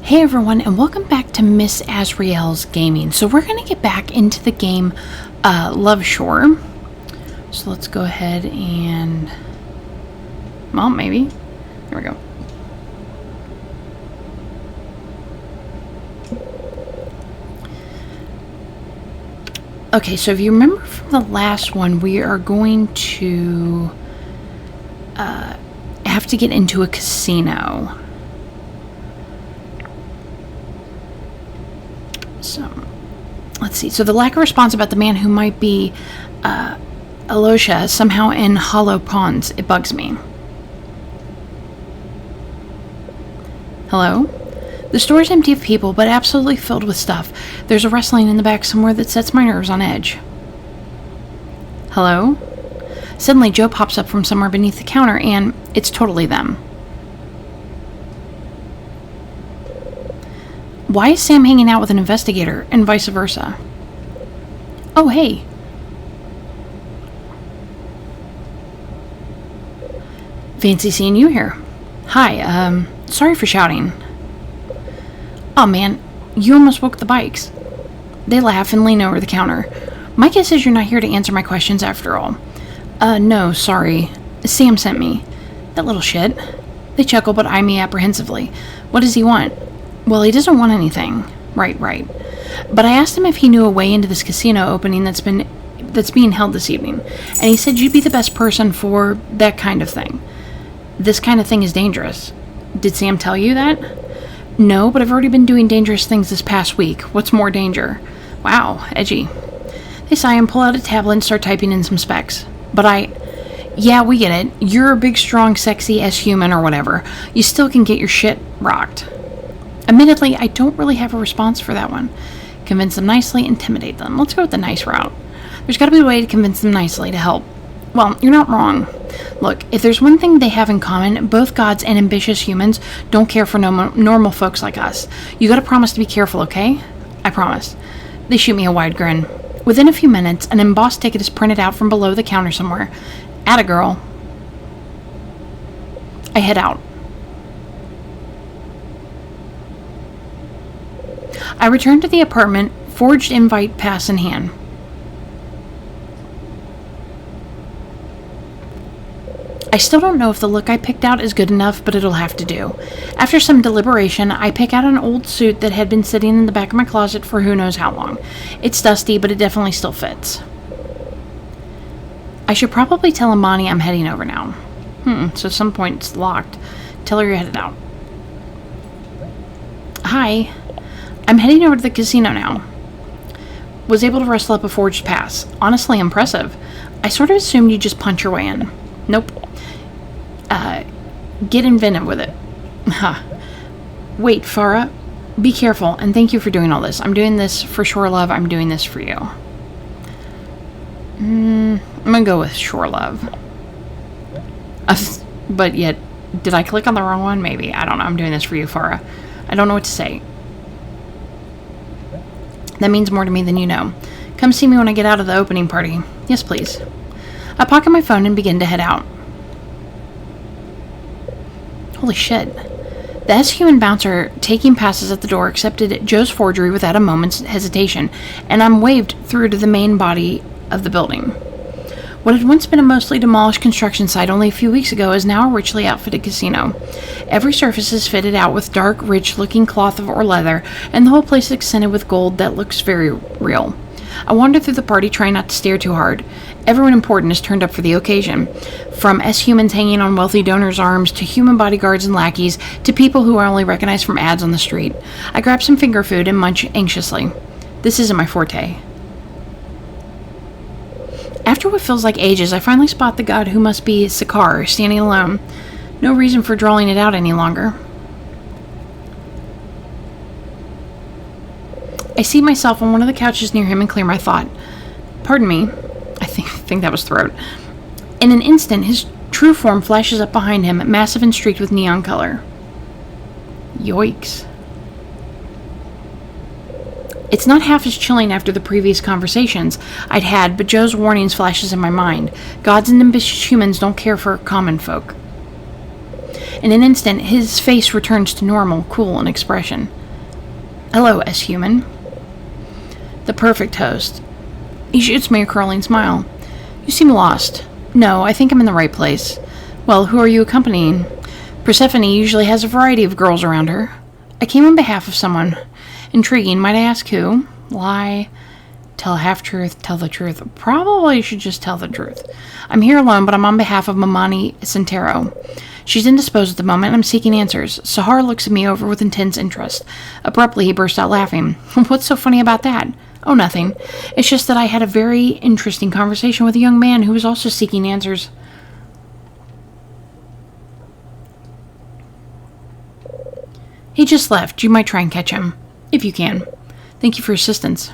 Hey everyone, and welcome back to Miss Azriel's Gaming. So we're going to get back into the game Love Shore. So let's go ahead and... well, maybe. There we go. Okay, so if you remember from the last one, we are going to have to get into a casino. So, let's see. So the lack of response about the man who might be Alosha somehow in Hollow Ponds, it bugs me. Hello? The store's empty of people, but absolutely filled with stuff. There's a rustling in the back somewhere that sets my nerves on edge. Hello? Suddenly, Joe pops up from somewhere beneath the counter, and it's totally them. Why is Sam hanging out with an investigator, and vice versa? Oh, hey. Fancy seeing you here. Hi, sorry for shouting. Oh man, you almost woke the bikes. They laugh and lean over the counter. My guess is you're not here to answer my questions after all. No, sorry. Sam sent me. That little shit. They chuckle but eye me apprehensively. What does he want? Well, he doesn't want anything. Right. But I asked him if he knew a way into this casino opening that's being held this evening, and he said you'd be the best person for that kind of thing. This kind of thing is dangerous. Did Sam tell you that? No, but I've already been doing dangerous things this past week. What's more danger? Wow, edgy. They sigh and pull out a tablet and start typing in some specs. Yeah, we get it. You're a big, strong, sexy S-human or whatever. You still can get your shit rocked. Admittedly, I don't really have a response for that one. Convince them nicely, intimidate them. Let's go with the nice route. There's got to be a way to convince them nicely to help. Well, you're not wrong. Look, if there's one thing they have in common, both gods and ambitious humans don't care for normal folks like us. You gotta promise to be careful, okay? I promise. They shoot me a wide grin. Within a few minutes, an embossed ticket is printed out from below the counter somewhere. Atta girl. I head out. I return to the apartment, forged invite pass in hand. I still don't know if the look I picked out is good enough, but it'll have to do. After some deliberation, I pick out an old suit that had been sitting in the back of my closet for who knows how long. It's dusty, but it definitely still fits. I should probably tell Imani I'm heading over now. So at some point it's locked. Tell her you're headed out. Hi. I'm heading over to the casino now. Was able to rustle up a forged pass. Honestly impressive. I sort of assumed you'd just punch your way in. Nope. Get inventive with it. Huh. Wait, Farah. Be careful, and thank you for doing all this. I'm doing this for Shore Love. I'm doing this for you. I'm gonna go with Shore Love. But yet, did I click on the wrong one? Maybe. I don't know. I'm doing this for you, Farah. I don't know what to say. That means more to me than you know. Come see me when I get out of the opening party. Yes, please. I pocket my phone and begin to head out. Holy shit. The S-human bouncer taking passes at the door accepted Joe's forgery without a moment's hesitation, and I'm waved through to the main body of the building. What had once been a mostly demolished construction site only a few weeks ago is now a richly outfitted casino. Every surface is fitted out with dark, rich-looking cloth or leather, and the whole place is accented with gold that looks very real. I wander through the party, trying not to stare too hard. Everyone important is turned up for the occasion. From S-humans hanging on wealthy donors' arms, to human bodyguards and lackeys, to people who are only recognized from ads on the street. I grab some finger food and munch anxiously. This isn't my forte. After what feels like ages, I finally spot the god who must be Sakar, standing alone. No reason for drawing it out any longer. I seat myself on one of the couches near him and clear my thought. Pardon me. I think that was throat. In an instant, his true form flashes up behind him, massive and streaked with neon color. Yoicks. It's not half as chilling after the previous conversations I'd had, but Joe's warnings flashes in my mind. Gods and ambitious humans don't care for common folk. In an instant, his face returns to normal, cool, and expression. Hello, S-Human. The perfect host. He shoots me a curling smile. You seem lost. No, I think I'm in the right place. Well, who are you accompanying? Persephone usually has a variety of girls around her. I came on behalf of someone. Intriguing, might I ask who? Lie. Tell a half-truth, tell the truth. Probably you should just tell the truth. I'm here alone, but I'm on behalf of Mamani Santero. She's indisposed at the moment, and I'm seeking answers. Sahar looks me over with intense interest. Abruptly, he bursts out laughing. What's so funny about that? Oh, nothing. It's just that I had a very interesting conversation with a young man who was also seeking answers. He just left. You might try and catch him. If you can. Thank you for your assistance.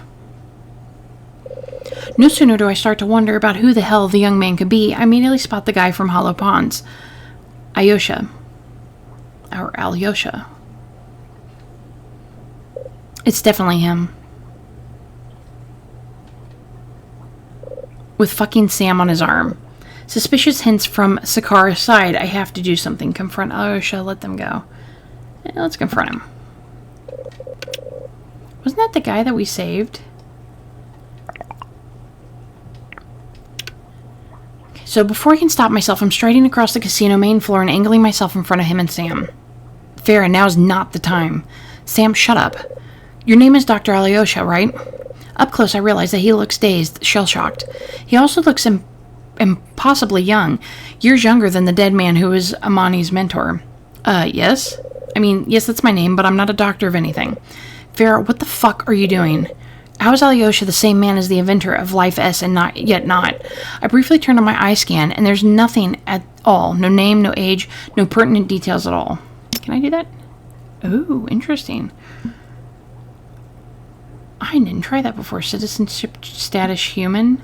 No sooner do I start to wonder about who the hell the young man could be, I immediately spot the guy from Hollow Ponds. Alyosha. Or Alyosha. It's definitely him. With fucking Sam on his arm. Suspicious hints from Sakara's side. I have to do something. Confront Alyosha, let them go. Let's confront him. Wasn't that the guy that we saved? Okay, so before I can stop myself, I'm striding across the casino main floor and angling myself in front of him and Sam. Farah, now's not the time. Sam, shut up. Your name is Dr. Alyosha, right? Up close, I realize that he looks dazed, shell-shocked. He also looks impossibly young, years younger than the dead man who was Amani's mentor. Yes? Yes, that's my name, but I'm not a doctor of anything. Farah, what the fuck are you doing? How is Alyosha the same man as the inventor of Life S and not? I briefly turned on my eye scan, and there's nothing at all. No name, no age, no pertinent details at all. Can I do that? Ooh, interesting. I didn't try that before. Citizenship status human.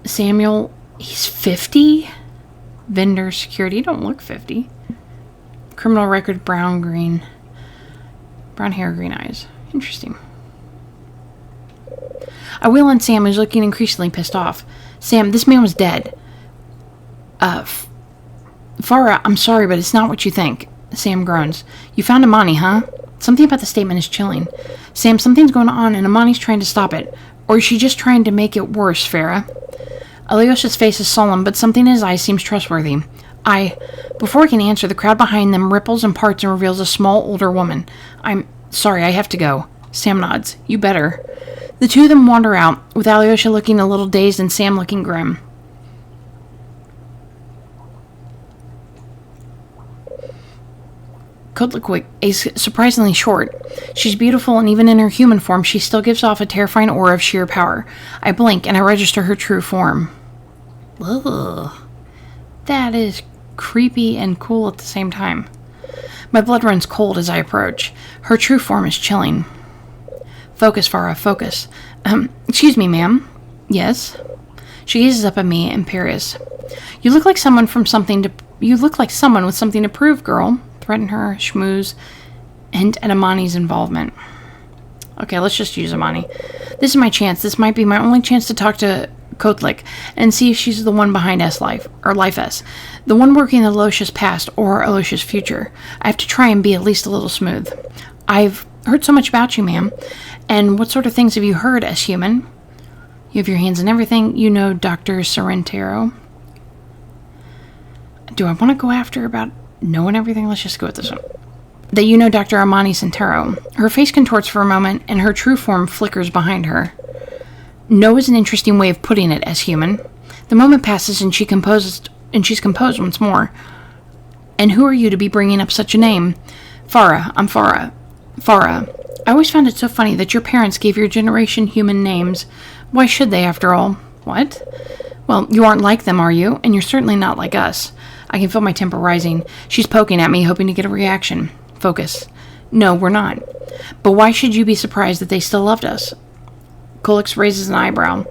Samuel, he's 50? Vendor security, you don't look 50. Criminal record, brown, green. Brown hair, green eyes. Interesting. I wheel on Sam, who's looking increasingly pissed off. Sam, this man was dead. Farah, I'm sorry, but it's not what you think. Sam groans. You found Amani, huh? Something about the statement is chilling. Sam, something's going on, and Amani's trying to stop it. Or is she just trying to make it worse, Farah? Alyosha's face is solemn, but something in his eyes seems trustworthy. Before I can answer, the crowd behind them ripples and parts and reveals a small, older woman. I'm sorry, I have to go. Sam nods. You better. The two of them wander out, with Alyosha looking a little dazed and Sam looking grim. Kotlikwick is surprisingly short. She's beautiful, and even in her human form, she still gives off a terrifying aura of sheer power. I blink, and I register her true form. Ugh. That is creepy and cool at the same time. My blood runs cold as I approach. Her true form is chilling. Focus, Farah, focus. Excuse me, ma'am. Yes? She gazes up at me, imperious. You look like someone with something to prove, girl. Threaten her, schmooze, hint at Amani's involvement. Okay, let's just use Amani. This is my chance. This might be my only chance to talk to Kotlik and see if she's the one behind Life S. The one working in Alyosha's past or Alyosha's future. I have to try and be at least a little smooth. I've heard so much about you, ma'am. And what sort of things have you heard, S-Human? You have your hands in everything. You know Dr. Sorrentero. Do I want to go after about knowing everything? Let's just go with this one. That you know Dr. Amani Santero. Her face contorts for a moment, and her true form flickers behind her. No is an interesting way of putting it, S-Human. The moment passes, and she's composed once more. And who are you to be bringing up such a name? Farah. I'm Farah. Farah. I always found it so funny that your parents gave your generation human names. Why should they, after all? What? Well, you aren't like them, are you? And you're certainly not like us. I can feel my temper rising. She's poking at me, hoping to get a reaction. Focus. No, we're not. But why should you be surprised that they still loved us? Kolix raises an eyebrow.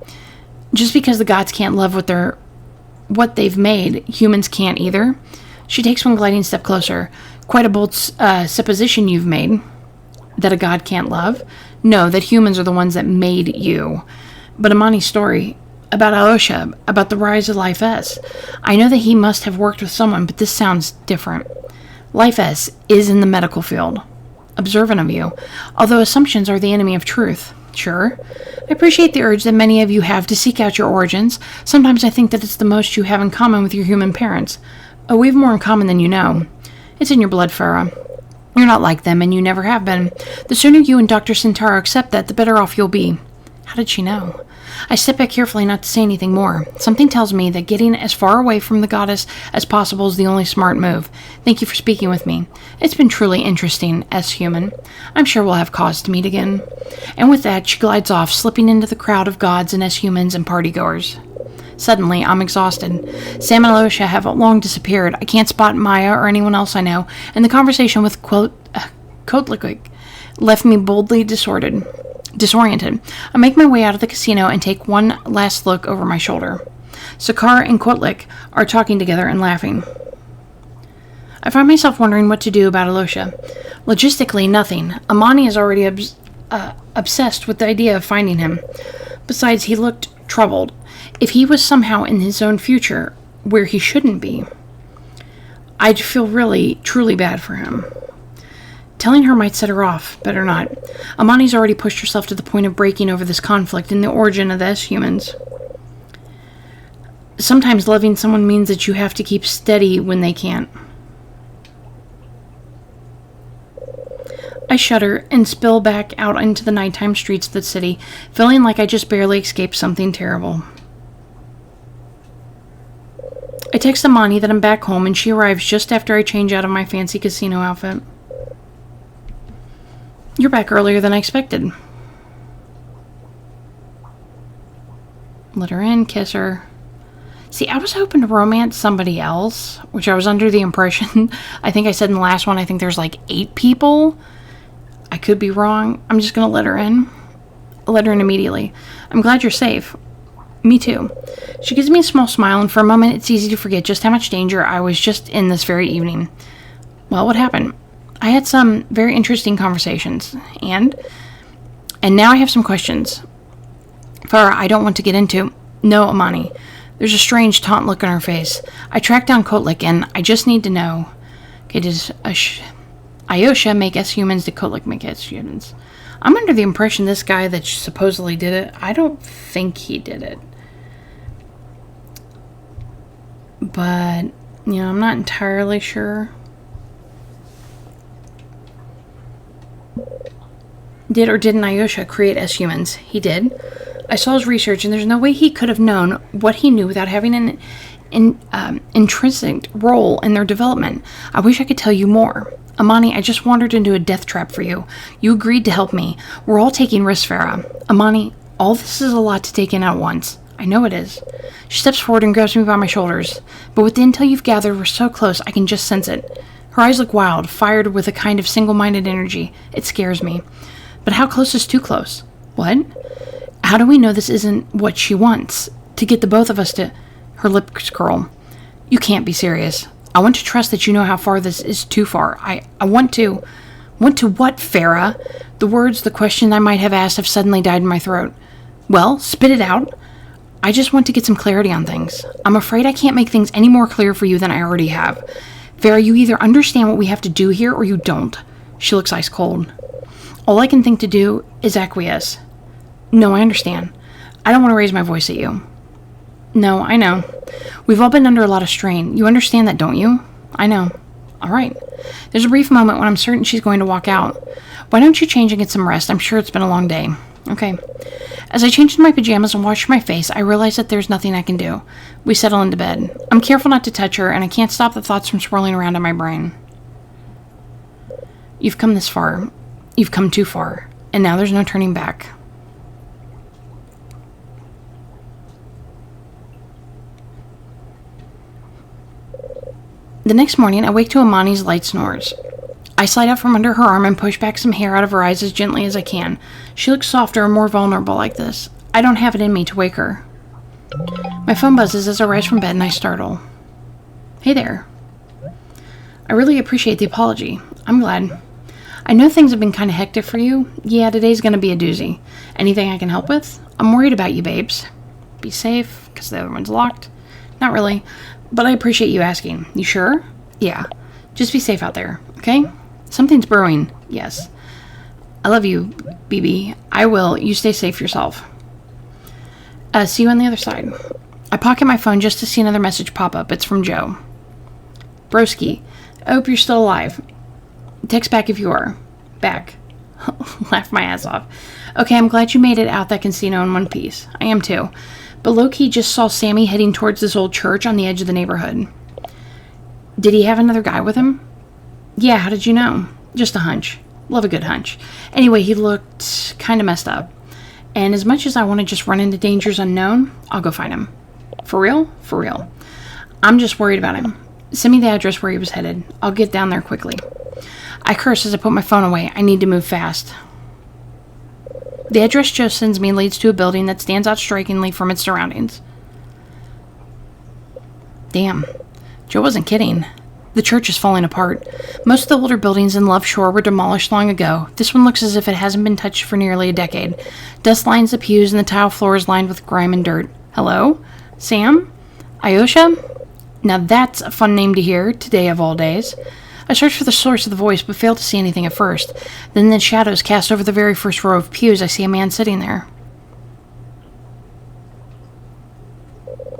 Just because the gods can't love what they've made, humans can't either. She takes one gliding step closer. Quite a bold supposition you've made. That a god can't love? No, that humans are the ones that made you. But Amani's story, about Alyosha, about the rise of Life S. I know that he must have worked with someone, but this sounds different. Life S is in the medical field. observant of you, although assumptions are the enemy of truth. Sure. I appreciate the urge that many of you have to seek out your origins. Sometimes I think that it's the most you have in common with your human parents. Oh, we have more in common than you know. It's in your blood, Farah. You're not like them, and you never have been. The sooner you and Dr. Sintaro accept that, the better off you'll be. How did she know? I step back carefully not to say anything more. Something tells me that getting as far away from the goddess as possible is the only smart move. Thank you for speaking with me. It's been truly interesting, S-Human. I'm sure we'll have cause to meet again. And with that, she glides off, slipping into the crowd of gods and S-Humans and partygoers. Suddenly, I'm exhausted. Sam and Alosha have long disappeared. I can't spot Maya or anyone else I know, and the conversation with Kotlik left me boldly disoriented. I make my way out of the casino and take one last look over my shoulder. Sakar and Kotlik are talking together and laughing. I find myself wondering what to do about Alosha. Logistically, nothing. Amani is already obsessed with the idea of finding him. Besides, he looked troubled. If he was somehow in his own future, where he shouldn't be, I'd feel really, truly bad for him. Telling her might set her off. Better not. Amani's already pushed herself to the point of breaking over this conflict in the origin of the S-Humans. Sometimes loving someone means that you have to keep steady when they can't. I shudder and spill back out into the nighttime streets of the city, feeling like I just barely escaped something terrible. I text Amani that I'm back home, and she arrives just after I change out of my fancy casino outfit. You're back earlier than I expected. Let her in, kiss her. See, I was hoping to romance somebody else, which I was under the impression, I think I said in the last one, I think there's like 8 people. I could be wrong. I'm just going to let her in. I'll let her in immediately. I'm glad you're safe. Me too. She gives me a small smile, and for a moment it's easy to forget just how much danger I was just in this very evening. Well, what happened? I had some very interesting conversations, and now I have some questions. Farah, I don't want to get into. No, Amani. There's a strange taunt look on her face. I tracked down Kotlik, and I just need to know. Okay, does Ayosha make S-Humans? Did Kotlik make S-Humans? I'm under the impression this guy that supposedly did it, I don't think he did it. But, I'm not entirely sure. Did or didn't Ayosha create S-Humans? He did. I saw his research, and there's no way he could have known what he knew without having an intrinsic role in their development. I wish I could tell you more. Amani, I just wandered into a death trap for you. You agreed to help me. We're all taking risks, Farah. Amani, all this is a lot to take in at once. I know it is. She steps forward and grabs me by my shoulders. But with the intel you've gathered, we're so close, I can just sense it. Her eyes look wild, fired with a kind of single-minded energy. It scares me. But how close is too close? What? How do we know this isn't what she wants? To get the both of us to... Her lips curl. You can't be serious. I want to trust that you know how far this is too far. I want to... Want to what, Farah? The words, the question I might have asked have suddenly died in my throat. Well, spit it out. I just want to get some clarity on things. I'm afraid I can't make things any more clear for you than I already have. Farah, you either understand what we have to do here or you don't. She looks ice cold. All I can think to do is acquiesce. No, I understand. I don't want to raise my voice at you. No, I know. We've all been under a lot of strain. You understand that, don't you? I know. All right. There's a brief moment when I'm certain she's going to walk out. Why don't you change and get some rest? I'm sure it's been a long day. Okay. As I change into my pajamas and wash my face, I realize that there's nothing I can do. We settle into bed. I'm careful not to touch her, and I can't stop the thoughts from swirling around in my brain. You've come this far. You've come too far. And now there's no turning back. The next morning, I wake to Amani's light snores. I slide out from under her arm and push back some hair out of her eyes as gently as I can. She looks softer and more vulnerable like this. I don't have it in me to wake her. My phone buzzes as I rise from bed and I startle. Hey there. I really appreciate the apology. I'm glad. I know things have been kind of hectic for you. Yeah, today's going to be a doozy. Anything I can help with? I'm worried about you, babes. Be safe, because the other one's locked. Not really, but I appreciate you asking. You sure? Yeah. Just be safe out there, okay? Something's brewing. Yes. I love you, BB. I will. You stay safe yourself. See you on the other side. I pocket my phone just to see another message pop up. It's from Joe. Broski, I hope you're still alive. Text back if you are. Back. Laugh my ass off. Okay, I'm glad you made it out that casino in one piece. I am too. But low-key just saw Sammy heading towards this old church on the edge of the neighborhood. Did he have another guy with him? Yeah, how did you know? Just a hunch. Love a good hunch. Anyway, he looked kind of messed up. And as much as I want to just run into dangers unknown, I'll go find him. For real? For real. I'm just worried about him. Send me the address where he was headed. I'll get down there quickly. I curse as I put my phone away. I need to move fast. The address Joe sends me leads to a building that stands out strikingly from its surroundings. Damn. Joe wasn't kidding. The church is falling apart. Most of the older buildings in Love Shore were demolished long ago. This one looks as if it hasn't been touched for nearly a decade. Dust lines the pews and the tile floor is lined with grime and dirt. Hello? Sam? Ayosha? Now that's a fun name to hear, today of all days. I searched for the source of the voice, but failed to see anything at first. Then in the shadows cast over the very first row of pews, I see a man sitting there.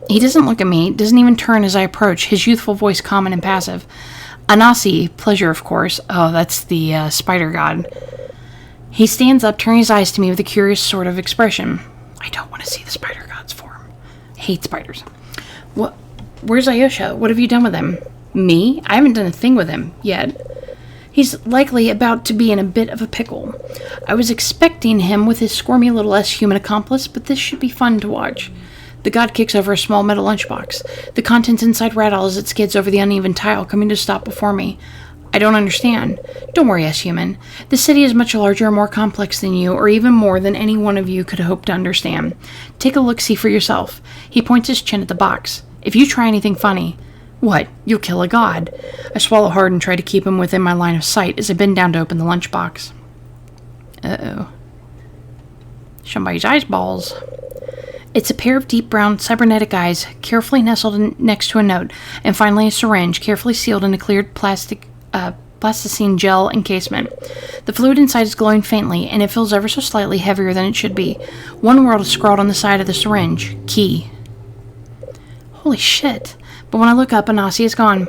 He doesn't look at me, doesn't even turn as I approach, his youthful voice calm and impassive. Anasi, pleasure of course. Oh, that's the spider god. He stands up, turning his eyes to me with a curious sort of expression. I don't want to see the spider god's form. I hate spiders. What? Where's Ayosha? What have you done with him? Me? I haven't done a thing with him, yet. He's likely about to be in a bit of a pickle. I was expecting him with his squirmy little less-human accomplice, but this should be fun to watch. The god kicks over a small metal lunchbox. The contents inside rattle as it skids over the uneven tile, coming to stop before me. I don't understand. Don't worry, S-Human. The city is much larger and more complex than you, or even more than any one of you could hope to understand. Take a look-see for yourself. He points his chin at the box. If you try anything funny... What? You'll kill a god. I swallow hard and try to keep him within my line of sight as I bend down to open the lunchbox. Uh-oh. Somebody's eyeballs. It's a pair of deep brown cybernetic eyes, carefully nestled next to a note, and finally a syringe, carefully sealed in a cleared plasticine gel encasement. The fluid inside is glowing faintly, and it feels ever so slightly heavier than it should be. One word is scrawled on the side of the syringe. Key. Holy shit. But when I look up, Anasi is gone.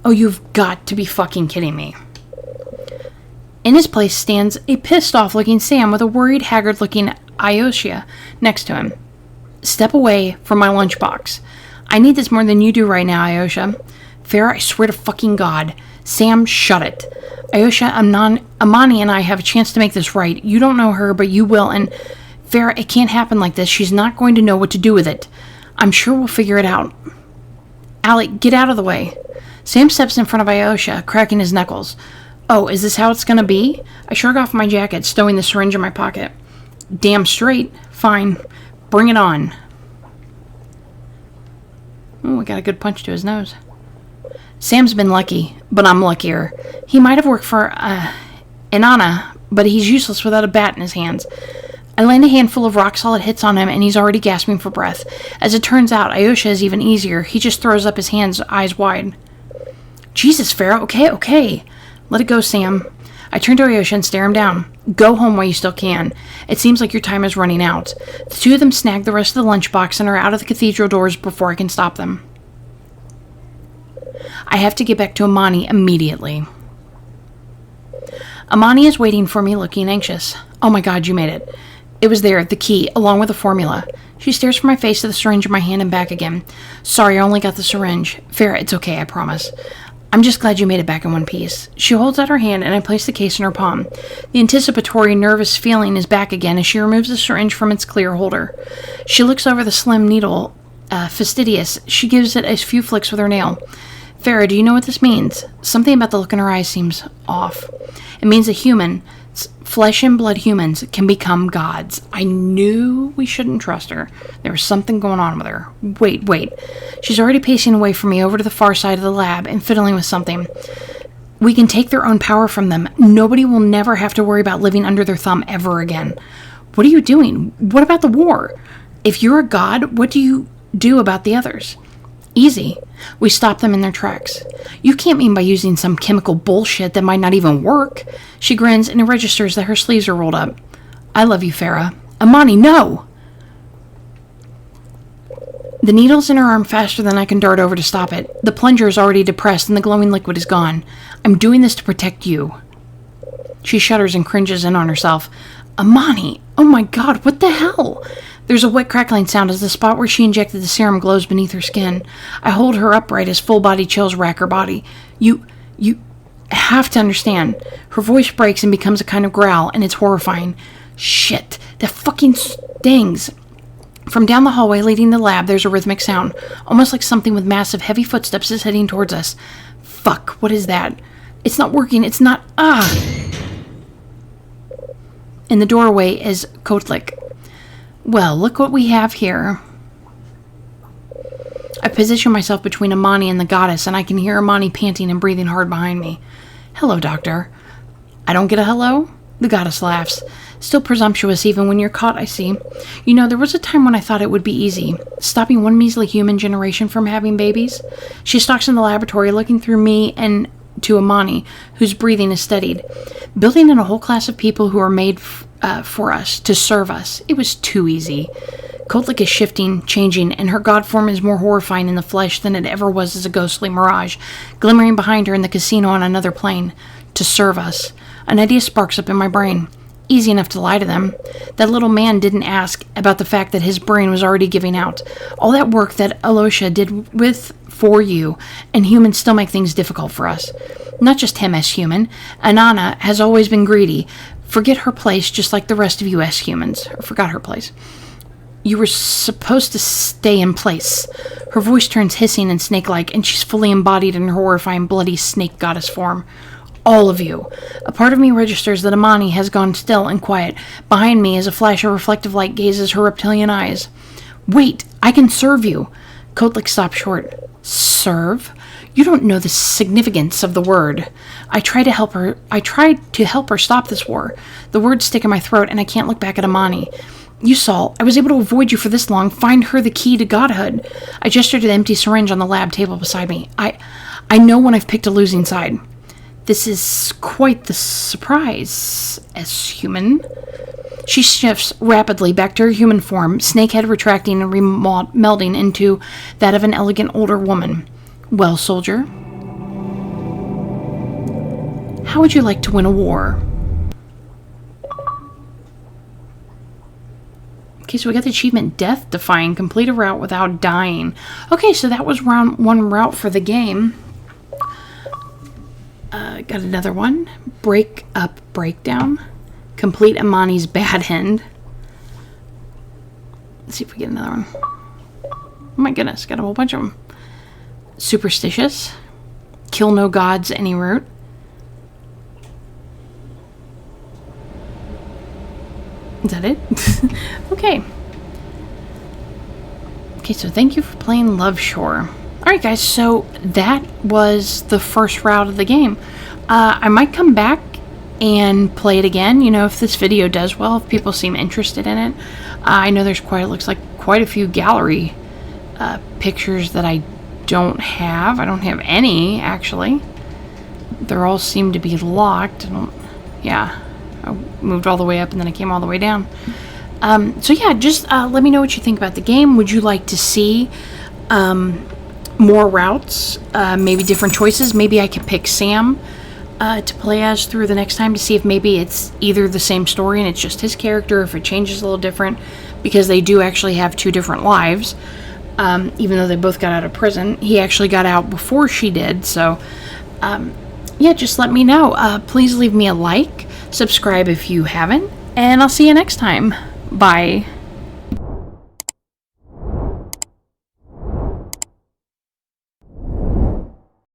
Oh, you've got to be fucking kidding me. In his place stands a pissed-off-looking Sam with a worried, haggard-looking Ayosha next to him. Step away from my lunchbox. I need this more than you do right now, Ayosha. Farah, I swear to fucking God. Sam, shut it. Ayosha, Amani and I have a chance to make this right. You don't know her, but you will, and... Farah, it can't happen like this. She's not going to know what to do with it. I'm sure we'll figure it out. Alec, get out of the way. Sam steps in front of Ayosha, cracking his knuckles. Oh, is this how it's gonna be? I shrug off my jacket, stowing the syringe in my pocket. Damn straight. Fine. Bring it on. Oh, we got a good punch to his nose. Sam's been lucky, but I'm luckier. He might have worked for, Inanna, but he's useless without a bat in his hands. I land a handful of rock-solid hits on him, and he's already gasping for breath. As it turns out, Ayosha is even easier. He just throws up his hands, eyes wide. Jesus, Farah, okay. Let it go, Sam. I turn to Ayosha and stare him down. Go home while you still can. It seems like your time is running out. The two of them snag the rest of the lunchbox and are out of the cathedral doors before I can stop them. I have to get back to Amani immediately. Amani is waiting for me, looking anxious. Oh my God, you made it. It was there, the key, along with the formula. She stares from my face to the syringe in my hand and back again. Sorry, I only got the syringe. Farah, it's okay, I promise. I'm just glad you made it back in one piece. She holds out her hand and I place the case in her palm. The anticipatory, nervous feeling is back again as she removes the syringe from its clear holder. She looks over the slim needle, fastidious. She gives it a few flicks with her nail. Farah, do you know what this means? Something about the look in her eyes seems off. It means a human, flesh and blood humans, can become gods. I knew we shouldn't trust her. There was something going on with her. Wait. She's already pacing away from me over to the far side of the lab and fiddling with something. We can take their own power from them. Nobody will never have to worry about living under their thumb ever again. What are you doing? What about the war? If you're a god, what do you do about the others? Easy. We stop them in their tracks. You can't mean by using some chemical bullshit that might not even work. She grins and it registers that her sleeves are rolled up. I love you, Farah. Amani, no! The needle's in her arm faster than I can dart over to stop it. The plunger is already depressed and the glowing liquid is gone. I'm doing this to protect you. She shudders and cringes in on herself. Amani! Oh my god, what the hell? There's a wet crackling sound as the spot where she injected the serum glows beneath her skin. I hold her upright as full-body chills rack her body. You have to understand. Her voice breaks and becomes a kind of growl, and it's horrifying. Shit, that fucking stings. From down the hallway leading to the lab, there's a rhythmic sound, almost like something with massive, heavy footsteps is heading towards us. Fuck, what is that? It's not working, it's not... In the doorway is Kotlik. Well, look what we have here. I position myself between Amani and the goddess, and I can hear Amani panting and breathing hard behind me. Hello, Doctor. I don't get a hello? The goddess laughs. Still presumptuous even when you're caught, I see. You know, there was a time when I thought it would be easy, stopping one measly human generation from having babies. She stalks in the laboratory, looking through me and to Amani, whose breathing is steadied. Building in a whole class of people who are made for us, to serve us. It was too easy. Kotlik is shifting, changing, and her god form is more horrifying in the flesh than it ever was as a ghostly mirage, glimmering behind her in the casino on another plane. To serve us. An idea sparks up in my brain. Easy enough to lie to them. That little man didn't ask about the fact that his brain was already giving out. All that work that Alosha did for you, and humans still make things difficult for us. Not just him as human. Anana has always been greedy. Forget her place just like the rest of you as humans. Or forgot her place. You were supposed to stay in place. Her voice turns hissing and snake-like, and she's fully embodied in her horrifying, bloody snake goddess form. All of you. A part of me registers that Amani has gone still and quiet. Behind me, as a flash of reflective light gazes her reptilian eyes. Wait, I can serve you. Kotlik stops short. Serve? You don't know the significance of the word. I tried to help her stop this war. The words stick in my throat, and I can't look back at Amani. You saw, I was able to avoid you for this long, find her the key to godhood. I gesture to the empty syringe on the lab table beside me. I know when I've picked a losing side. This is quite the surprise, as human. She shifts rapidly back to her human form, snakehead retracting and melding into that of an elegant older woman. Well, soldier, how would you like to win a war? Okay, so we got the achievement Death Defying. Complete a route without dying. Okay, so that was round one route for the game. Got another one. Break Up Breakdown. Complete Amani's Bad End. Let's see if we get another one. Oh my goodness, got a whole bunch of them. Superstitious. Kill no gods any route. Is that it? Okay. Okay, so thank you for playing Love Shore. Alright guys, so that was the first route of the game. I might come back and play it again, you know, if this video does well, if people seem interested in it. I know there's looks like quite a few gallery pictures that I don't have. I don't have any, actually. They all seem to be locked. I moved all the way up and then I came all the way down. So yeah, just let me know what you think about the game. Would you like to see more routes, maybe different choices? Maybe I could pick Sam to play as through the next time to see if maybe it's either the same story and it's just his character, if it changes a little different, because they do actually have two different lives. Even though they both got out of prison, he actually got out before she did. So yeah, just let me know. Please leave me a like, subscribe if you haven't, and I'll see you next time. Bye.